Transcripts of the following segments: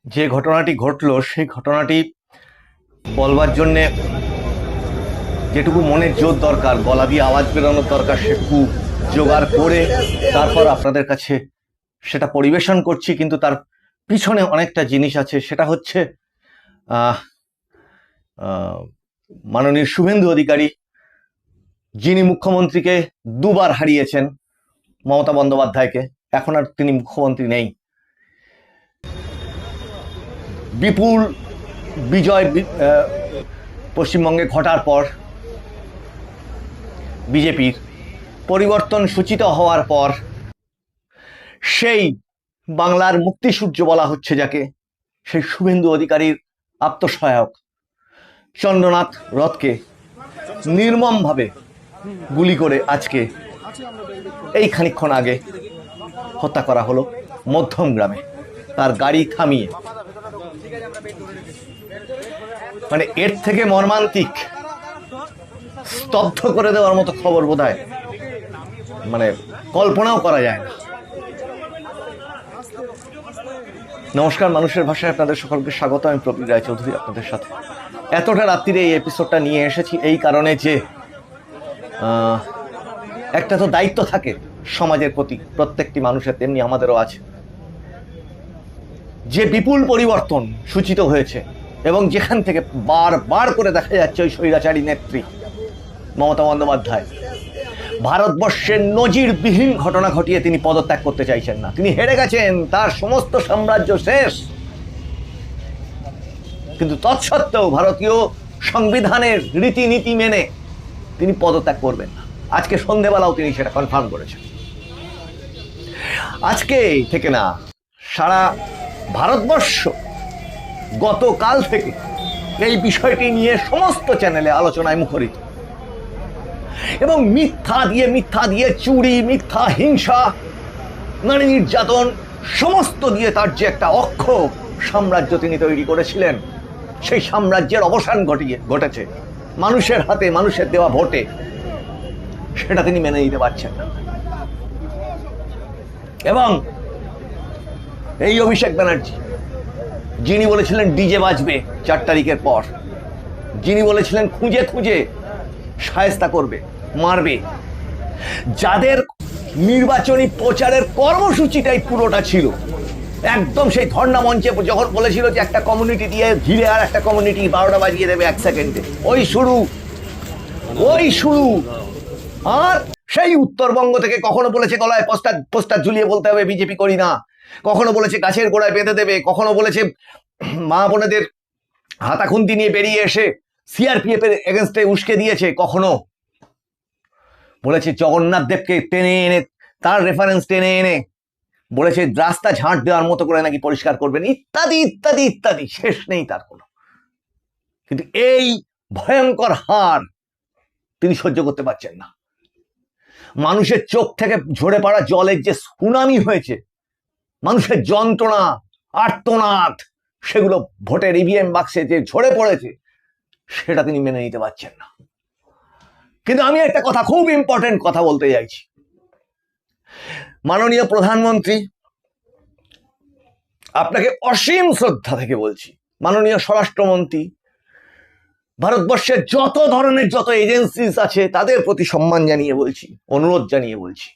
যে ঘটনাটি ঘটলো সেই ঘটনাটি বলবার জন্যে যেটুকু মনের জোর দরকার, গলা দিয়ে আওয়াজ বেরোনোর দরকার, সেটুকু জোগাড় করে তারপর আপনাদের কাছে সেটা পরিবেশন করছি। কিন্তু তার পিছনে অনেকটা জিনিস আছে। সেটা হচ্ছে মাননীয় শুভেন্দু অধিকারী, যিনি মুখ্যমন্ত্রীকে দুবার হারিয়েছেন, মমতা বন্দ্যোপাধ্যায়কে। এখন আর তিনি মুখ্যমন্ত্রী নেই। বিপুল বিজয় পশ্চিমবঙ্গে ঘটার পর, বিজেপির পরিবর্তন সূচিত হওয়ার পর, সেই বাংলার মুক্তিসূর্য বলা হচ্ছে যাকে, সেই শুভেন্দু অধিকারীর আত্মসহায়ক চন্দ্রনাথ রথকে নির্মমভাবে গুলি করে আজকে এই খানিকক্ষণ আগে হত্যা করা হলো মধ্যম গ্রামে, তার গাড়ি থামিয়ে। মানে এর থেকে মর্মান্তিক, স্তব্ধ করে দেওয়ার মতো খবর বোধহয় মানে কল্পনাও করা যায় না। নমস্কার, মানুষের ভাষায় আপনাদের সকলকে স্বাগত। আমি প্রবীর রায়চৌধুরী আপনাদের সাথে এতটা রাত্রিরে এই এপিসোডটা নিয়ে এসেছি এই কারণে যে একটা তো দায়িত্ব থাকে সমাজের প্রতি, প্রত্যেকটি মানুষের, তেমনি আমাদেরও আছে। যে বিপুল পরিবর্তন সূচিত হয়েছে এবং যেখান থেকে বারবার করে দেখা যাচ্ছে ওই স্বৈরাচারী নেত্রী মমতা বন্দ্যোপাধ্যায় ভারতবর্ষের নজিরবিহীন ঘটনা ঘটিয়ে তিনি পদত্যাগ করতে চাইছেন না। তিনি হেরে গেছেন, তার সমস্ত সাম্রাজ্য শেষ। কিন্তু তৎসত্ত্বেও ভারতীয় সংবিধানের রীতিনীতি মেনে তিনি পদত্যাগ করবেন না। আজকে সন্ধেবেলাও তিনি সেটা কনফার্ম করেছেন। আজকে থেকে না, সারা ভারতবর্ষ গতকাল থেকে এই বিষয়টি নিয়ে সমস্ত চ্যানেলে আলোচনায় মুখরিত, এবং মিথ্যা দিয়ে চুরি, মিথ্যা, হিংসা, নারী নির্যাতন, সমস্ত দিয়ে তার যে একটা অক্ষ সাম্রাজ্য তিনি তৈরি করেছিলেন, সেই সাম্রাজ্যের অবসান ঘটেছে মানুষের হাতে, মানুষের দেওয়া ভোটে। সেটা তিনি মেনে নিতে পারছেন না। এবং এই অভিষেক ব্যানার্জি, যিনি বলেছিলেন ডিজে বাজবে 4 তারিখের পর, যিনি বলেছিলেন খুঁজে খুঁজে শায়েস্তা করবে, মারবে, যাদের নির্বাচনী প্রচারের কর্মসূচিটাই পুরোটা ছিল একদম সেই ধর্ণা মঞ্চে যখন বলেছিল যে একটা কমিউনিটি দিয়ে ঘিরে আর একটা কমিউনিটি 12টা বাজিয়ে দেবে 1 সেকেন্ডে, ওই শুরু। আর সেই উত্তরবঙ্গ থেকে কখনো বলেছে গলায় পোস্টার ঝুলিয়ে বলতে হবে বিজেপি করি না, কখনো বলেছে গাছের গোড়ায় বেঁধে দেবে, কখনো বলেছে মা বোনেদের হাতাখুন্তি নিয়ে বেরিয়ে এসে সিআরপিএফ এর এগেনস্টে উস্কে দিয়েছে, কখনো বলেছে জগন্নাথ দেবকে টেনে এনে, তার রেফারেন্স টেনে এনে বলেছে রাস্তা ঝাঁট দেওয়ার মতো করে নাকি পরিষ্কার করবেন, ইত্যাদি ইত্যাদি ইত্যাদি, শেষ নেই তার কোনো। কিন্তু এই ভয়ঙ্কর হার তিনি সহ্য করতে পারছেন না। মানুষের চোখ থেকে ঝরে পড়া জলের যে সুনামি হয়েছে, মানুষের যন্ত্রণা, আর্তনাদ, সেগুলো ভোটের ইভিএম বাক্সে যে ঝরে পড়েছে, সেটা তিনি মেনে নিতে পারছেন না। কিন্তু আমি একটা কথা, খুব ইম্পর্টেন্ট কথা বলতে চাইছি। মাননীয় প্রধানমন্ত্রী, আপনাকে অসীম শ্রদ্ধা থেকে বলছি। মাননীয় স্বরাষ্ট্রমন্ত্রী, ভারতবর্ষের যত ধরনের যত এজেন্সিস আছে তাদের প্রতি সম্মান জানিয়ে বলছি, অনুরোধ জানিয়ে বলছি,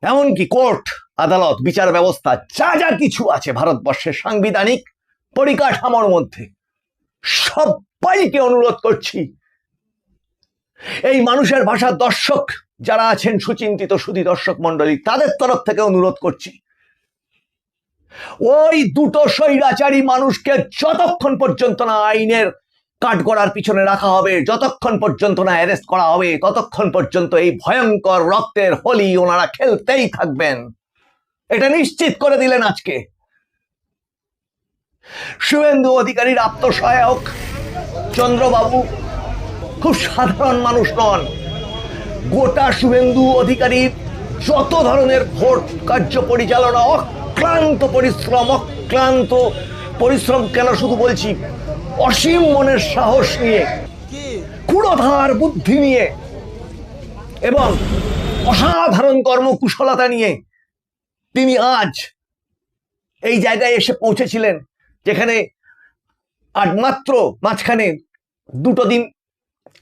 এমনকি কোর্ট, আদালত, বিচার ব্যবস্থা, যা যা কিছু আছে ভারতবর্ষের সাংবিধানিক পরিকাঠামোর মধ্যে, সবাইকে অনুরোধ করছি, এই মানুষের ভাষার দর্শক যারা আছেন, সুচিন্তিত সুধী দর্শক মন্ডলী, তাদের তরফ থেকে অনুরোধ করছি, ওই দুটো স্বৈরাচারী মানুষকে যতক্ষণ পর্যন্ত না আইনের কাঠগড়ার পিছনে রাখা হবে, যতক্ষণ পর্যন্ত না অ্যারেস্ট করা হবে, ততক্ষণ পর্যন্ত এই ভয়ঙ্কর রক্তের হোলি ওনারা খেলতেই থাকবেন। এটা নিশ্চিত করে দিলেন আজকে। শুভেন্দু অধিকারীর আত্মসহায়ক চন্দ্রবাবু খুব সাধারণ মানুষ নন। গোটা শুভেন্দু অধিকারীর যত ধরনের ভোট কার্য পরিচালনা, অক্লান্ত পরিশ্রম কেন শুধু বলছি, অসীম মনের সাহস নিয়ে, ক্ষুরধার বুদ্ধি নিয়ে এবং অসাধারণ কর্মকুশলতা নিয়ে তিনি আজ এই জায়গায় এসে পৌঁছেছিলেন যেখানে আর মাত্র মাঝখানে দুটো দিন,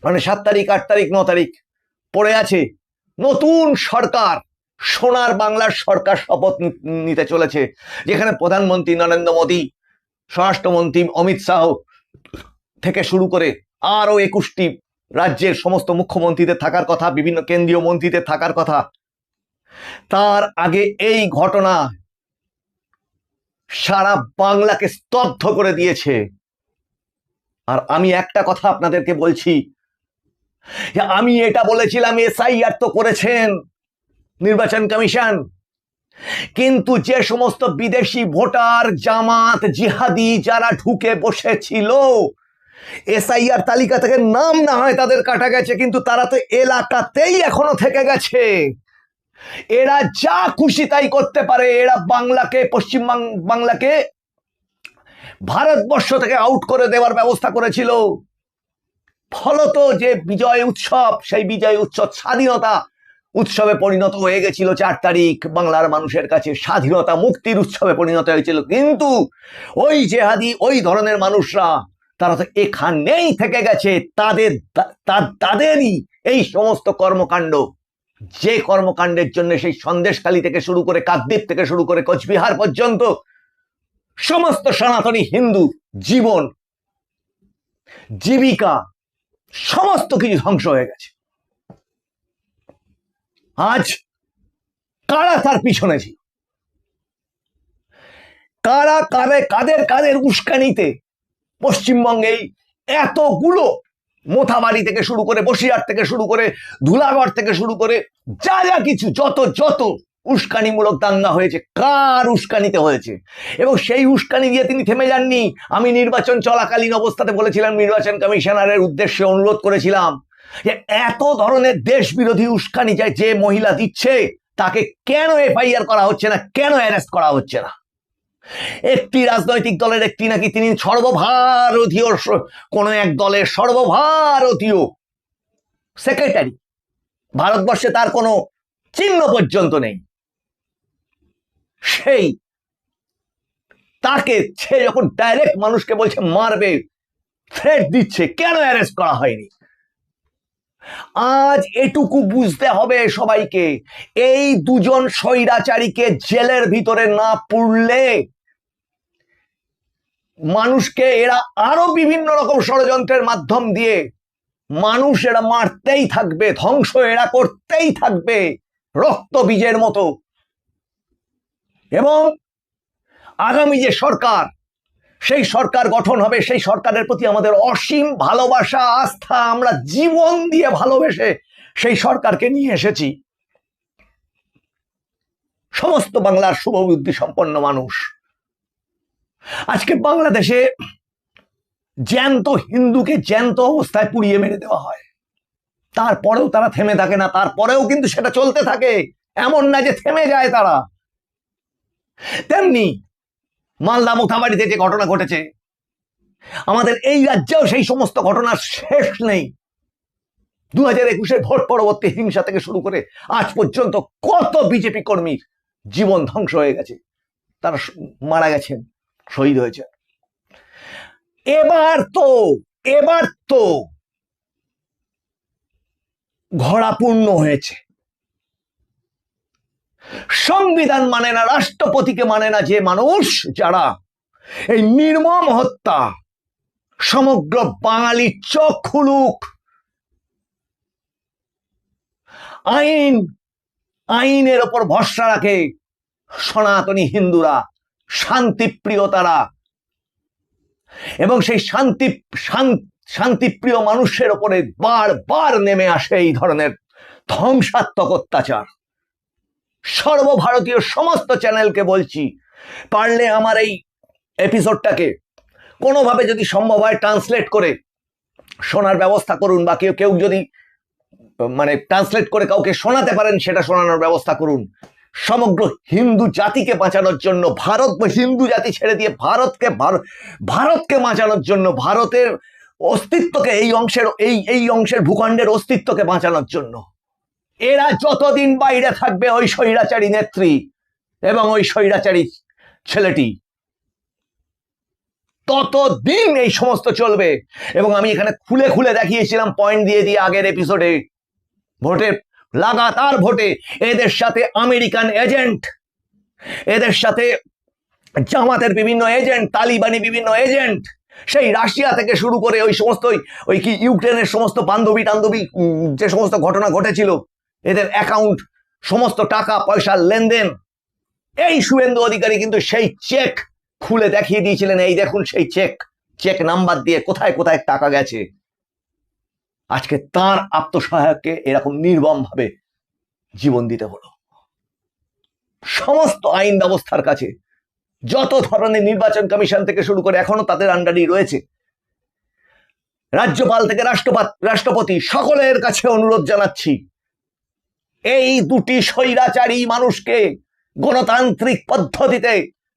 মানে 7 তারিখ 8 তারিখ 9 তারিখ পড়ে আছে নতুন সরকার, সোনার বাংলার সরকার শপথ নিতে চলেছে, যেখানে প্রধানমন্ত্রী নরেন্দ্র মোদী, স্বরাষ্ট্রমন্ত্রী অমিত শাহ থেকে শুরু করে আরো 21টি রাজ্যের সমস্ত মুখ্যমন্ত্রীদের থাকার কথা, বিভিন্ন কেন্দ্রীয় মন্ত্রীদের থাকার কথা। তার আগে এই ঘটনা সারা বাংলাকে স্তব্ধ করে দিয়েছে। আর আমি একটা কথা আপনাদেরকে বলছি, যে আমি এটা বলেছিলাম এসআইআর তো করেছেন নির্বাচন কমিশন, কিন্তু যে সমস্ত বিদেশি ভোটার, জামাত, জিহাদি যারা ঢুকে বসেছিল, এসআইআর তালিকা থেকে নাম না হয় তাদের কাটা গেছে, কিন্তু তারা তো এলাকাতেই এখনো থেকে গেছে। এরা যা খুশি তাই করতে পারে। এরা বাংলাকে, পশ্চিম বাংলাকে ভারতবর্ষ থেকে আউট করে দেওয়ার ব্যবস্থা করেছিল। ফলত যে বিজয় উৎসব, সেই বিজয় উৎসব স্বাধীনতা উৎসবে পরিণত হয়ে গেছিল। 4 তারিখ বাংলার মানুষের কাছে স্বাধীনতা মুক্তির উৎসবে পরিণত হয়েছিল। কিন্তু ওই জেহাদি, ওই ধরনের মানুষরা, তারা তো এখানেই থেকে গেছে। তাদেরই এই সমস্ত কর্মকাণ্ড, যে কর্মকাণ্ডের জন্য সেই সন্দেশখালী থেকে শুরু করে কাকদ্বীপ থেকে শুরু করে কোচবিহার পর্যন্ত সমস্ত সনাতনী হিন্দু জীবন, জীবিকা, সমস্ত কিছু ধ্বংস হয়ে গেছে। আজ কারা তার পিছনে ছিল? কারা কাদের উস্কানিতে পশ্চিমবঙ্গে এতগুলো মোথাবাড়ি থেকে শুরু করে, বসিরহাট থেকে শুরু করে, ধুলাগড় থেকে শুরু করে যা যা কিছু যত উস্কানিমূলক দাঙ্গা হয়েছে, কার উস্কানিতে হয়েছে? এবং সেই উস্কানি দিয়ে তিনি থেমে যাননি। আমি নির্বাচন চলাকালীন অবস্থাতে বলেছিলাম, নির্বাচন কমিশনারের উদ্দেশ্যে অনুরোধ করেছিলাম যে এত ধরনের দেশ বিরোধী উস্কানি যে মহিলা দিচ্ছে, তাকে কেন এফআইআর করা হচ্ছে না, কেন অ্যারেস্ট করা হচ্ছে না? একটি রাজনৈতিক দলের একটি নাকি তিনি সর্বভারতীয়, কোন এক দলের সর্বভারতীয় সেক্রেটারি, ভারতবর্ষে তার কোনো চিহ্ন পর্যন্ত নেই। সেই তাকে সে যখন ডাইরেক্ট মানুষকে বলছে মারবে, থ্রেট দিচ্ছে, কেন অ্যারেস্ট করা হয়নি? আজ এটুকু বুঝতে হবে সবাইকে, এই দুজন স্বৈরাচারীকে জেলের ভিতরে না পুরলে মানুষকে এরা আরো বিভিন্ন রকম ষড়যন্ত্রের মাধ্যম দিয়ে মানুষ এরা মারতেই থাকবে, ধ্বংস এরা করতেই থাকবে রক্ত বীজের মতো। এবং আগামী যে সরকার, সেই সরকার গঠন হবে, সেই সরকারের প্রতি আমাদের অসীম ভালোবাসা, আস্থা। আমরা জীবন দিয়ে ভালোবেসে সেই সরকারকে নিয়ে এসেছি। সমস্ত বাংলার শুভবুদ্ধি সম্পন্ন মানুষ। আজকে বাংলাদেশে জ্যান্ত হিন্দুকে জ্যান্ত অবস্থায় পুড়িয়ে মেরে দেওয়া হয়, তারপরেও তারা থেমে থাকে না, তারপরেও কিন্তু সেটা চলতে থাকে। এমন না যে থেমে যায় তারা। তেমনি মালদা মোথাবাড়িতে যে ঘটনা ঘটেছে, আমাদের এই রাজ্যেও সেই সমস্ত ঘটনার শেষ নেই। 2021-এর ভোট পরবর্তী হিংসা থেকে শুরু করে আজ পর্যন্ত কত বিজেপি কর্মীর জীবন ধ্বংস হয়ে গেছে, তারা মারা গেছেন, শহীদ হয়েছে। এবার তো ঘোড়া পূর্ণ হয়েছে। সংবিধান মানে না, রাষ্ট্রপতিকে মানে না যে মানুষ, যারা এই নির্মম হত্যা, সমগ্র বাঙালি চোখ খুলুক। আইনের ওপর ভরসা রাখে সনাতনী হিন্দুরা, শান্তিপ্রিয় তারা, এবং সেই শান্তিপ্রিয় মানুষের ওপরে বারবার নেমে আসে এই ধরনের ধ্বংসাত্মক অত্যাচার। সর্বভারতীয় সমস্ত চ্যানেলকে বলছি, পারলে আমার এই এপিসোডটাকে কোনোভাবে যদি সম্ভব হয় ট্রান্সলেট করে শোনার ব্যবস্থা করুন, বা কেউ যদি মানে ট্রান্সলেট করে কাউকে শোনাতে পারেন, সেটা শোনানোর ব্যবস্থা করুন। সমগ্র হিন্দু জাতিকে বাঁচানোর জন্য, হিন্দু জাতি ছেড়ে দিয়ে ভারতকে বাঁচানোর জন্য, ভারতের অস্তিত্বকে, এই অংশের ভূখণ্ডের অস্তিত্বকে বাঁচানোর জন্য। এরা যতদিন বাইরে থাকবে, ওই স্বৈরাচারী নেত্রী এবং ওই স্বৈরাচারী ছেলেটি, ততদিন এই সমস্ত চলবে। এবং আমি এখানে খুলে খুলে দেখিয়েছিলাম পয়েন্ট দিয়ে দিয়ে আগের এপিসোডে, ভোটের লাগাতার ভোটে এদের সাথে আমেরিকান এজেন্ট, এদের সাথে জামাতের বিভিন্ন এজেন্ট, তালিবানি বিভিন্ন এজেন্ট, সেই রাশিয়া থেকে শুরু করে ওই সমস্ত ওই কি ইউক্রেনের সমস্ত বান্ধবী টান্ধবী যে সমস্ত ঘটনা ঘটেছিল, এদের অ্যাকাউন্ট, সমস্ত টাকা পয়সার লেনদেন, এই শুভেন্দু অধিকারী কিন্তু সেই চেক খুলে দেখিয়ে দিয়েছিলেন। এই দেখুন সেই চেক নাম্বার দিয়ে কোথায় কোথায় টাকা গেছে। আজকে তার আত্মসহায়ককে এরকম নির্মম ভাবে জীবন দিতে হলো। সমস্ত আইন ব্যবস্থার কাছে, যত ধরনের নির্বাচন কমিশন থেকে শুরু করে এখনো তাদের আন্ডারই রয়েছে, রাজ্যপাল থেকে রাষ্ট্রপতি, সকলের কাছে অনুরোধ জানাচ্ছি, এই দুটি স্বৈরাচারী মানুষকে গণতান্ত্রিক পদ্ধতিতে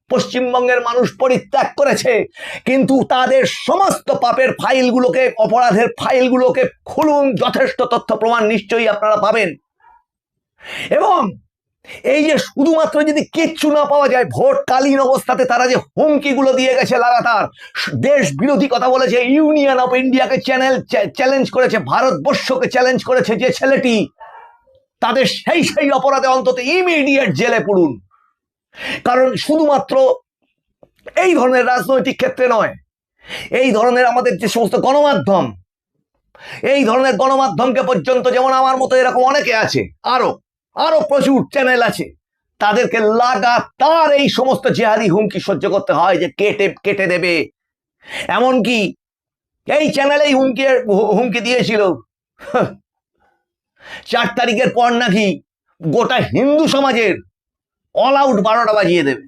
পশ্চিমবঙ্গের মানুষ পরিত্যাগ করেছে, কিন্তু তাদের সমস্ত পাপের ফাইলগুলোকে, অপরাধের ফাইলগুলোকে খুলুন, যথেষ্ট তথ্য প্রমাণ নিশ্চয়ই আপনারা পাবেন। এবং এই যে শুধুমাত্র যদি কিচ্ছু না পাওয়া যায়, ভোটকালীন অবস্থাতে তারা যে হুমকিগুলো দিয়ে গেছে, লাগাতার দেশ বিরোধী কথা বলেছে, ইউনিয়ন অফ ইন্ডিয়াকে চ্যালেঞ্জ করেছে, ভারতবর্ষকে চ্যালেঞ্জ করেছে যে ছেলেটি, তাদের সেই অপরাধে অন্তত ইমিডিয়েট জেলে পড়ুন। কারণ শুধুমাত্র এই ধরনের রাজনৈতিক ক্ষেত্রে নয়, এই ধরনের আমাদের যে সমস্ত গণমাধ্যম, এই ধরনের গণমাধ্যমকে পর্যন্ত, যেমন আমার মতো এরকম অনেকে আছে, আরো প্রচুর চ্যানেল আছে, তাদেরকে লাগাতার এই সমস্ত জেহাদি হুমকি সহ্য করতে হয় যে কেটে দেবে। এমনকি এই চ্যানেলেই হুমকি দিয়েছিল 4 তারিখের পর নাকি গোটা হিন্দু সমাজের অল আউট 12টা বাজিয়ে দেবে।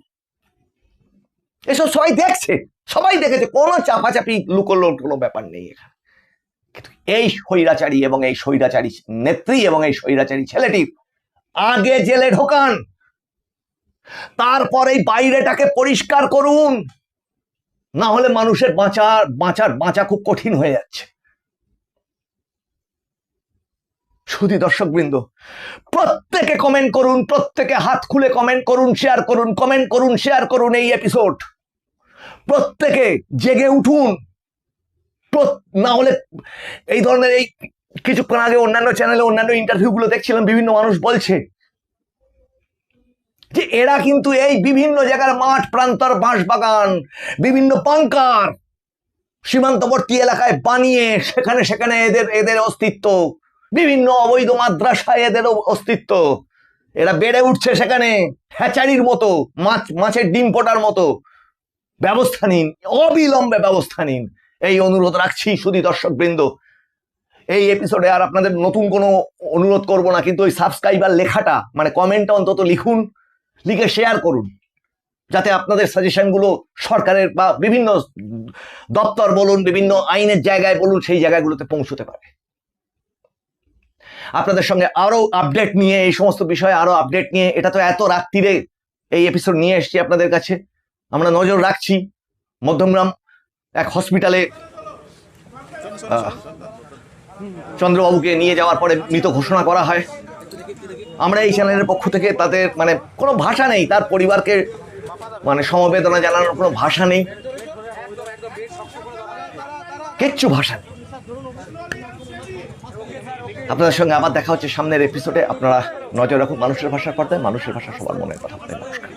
এসব সবাই দেখেছে, কোনো চাপাচাপি লুকোলোর কোনো ব্যাপার নেই এখানে। কিন্তু এই স্বৈরাচারী এবং এই স্বৈরাচারী নেত্রী এবং এই স্বৈরাচারী ছেলেটির আগে জেলে ঢোকান, তারপর এই বাইরেটাকে পরিষ্কার করুন, না হলে মানুষের বাঁচা খুব কঠিন হয়ে যাচ্ছে। শুধু দর্শকবৃন্দ, প্রত্যেকে কমেন্ট করুন, প্রত্যেকে হাত খুলে কমেন্ট করুন, শেয়ার করুন এই এপিসোড। প্রত্যেকে জেগে উঠুন, না হলে এই ধরনের, এই কিছুক্ষণ আগে অন্যান্য চ্যানেলে অন্যান্য ইন্টারভিউগুলো দেখছিলাম, বিভিন্ন মানুষ বলছে যে এরা কিন্তু এই বিভিন্ন জায়গার মাঠ প্রান্তর, বাঁশবাগান, বিভিন্ন বাংকার সীমান্তবর্তী এলাকায় বানিয়ে সেখানে এদের অস্তিত্ব, বিভিন্ন অবৈধ মাদ্রাসায় এদের অস্তিত্ব, এরা বেড়ে উঠছে সেখানে হ্যাচারির মতো, মাছের ডিম ফোটার মতো। ব্যবস্থা নিন, অবিলম্বে ব্যবস্থা নিন, এই অনুরোধ রাখছি। শুধু দর্শকবৃন্দ, এই এপিসোডে আর আপনাদের নতুন কোনো অনুরোধ করব না, কিন্তু ওই সাবস্ক্রাইবার লেখাটা, মানে কমেন্টটা অন্তত লিখুন, লিখে শেয়ার করুন, যাতে আপনাদের সাজেশনগুলো সরকারের বা বিভিন্ন দপ্তর বলুন, বিভিন্ন আইনের জায়গায় বলুন, সেই জায়গাগুলোতে পৌঁছতে পারে। আপনাদের সঙ্গে আরো আপডেট নিয়ে, এই সমস্ত বিষয়ে আরো আপডেট নিয়ে, এটা তো এত রাত্রিরে এই এপিসোড নিয়ে এসেছি আপনাদের কাছে। আমরা নজর রাখছি। মধ্যমগ্রাম এক হসপিটালে চন্দ্রবাবুকে নিয়ে যাওয়ার পরে মৃত ঘোষণা করা হয়। আমরা এই চ্যানেলের পক্ষ থেকে তাদের মানে কোনো ভাষা নেই, তার পরিবারকে মানে সমবেদনা জানানোর কোনো ভাষা নেই, কিচ্ছু ভাষা নেই। আপনাদের সঙ্গে আবার দেখা হচ্ছে সামনের এপিসোডে। আপনারা নজর রাখুন মানুষের ভাষার পর্দায়। মানুষের ভাষা সবার মনের কথা বলে। নমস্কার।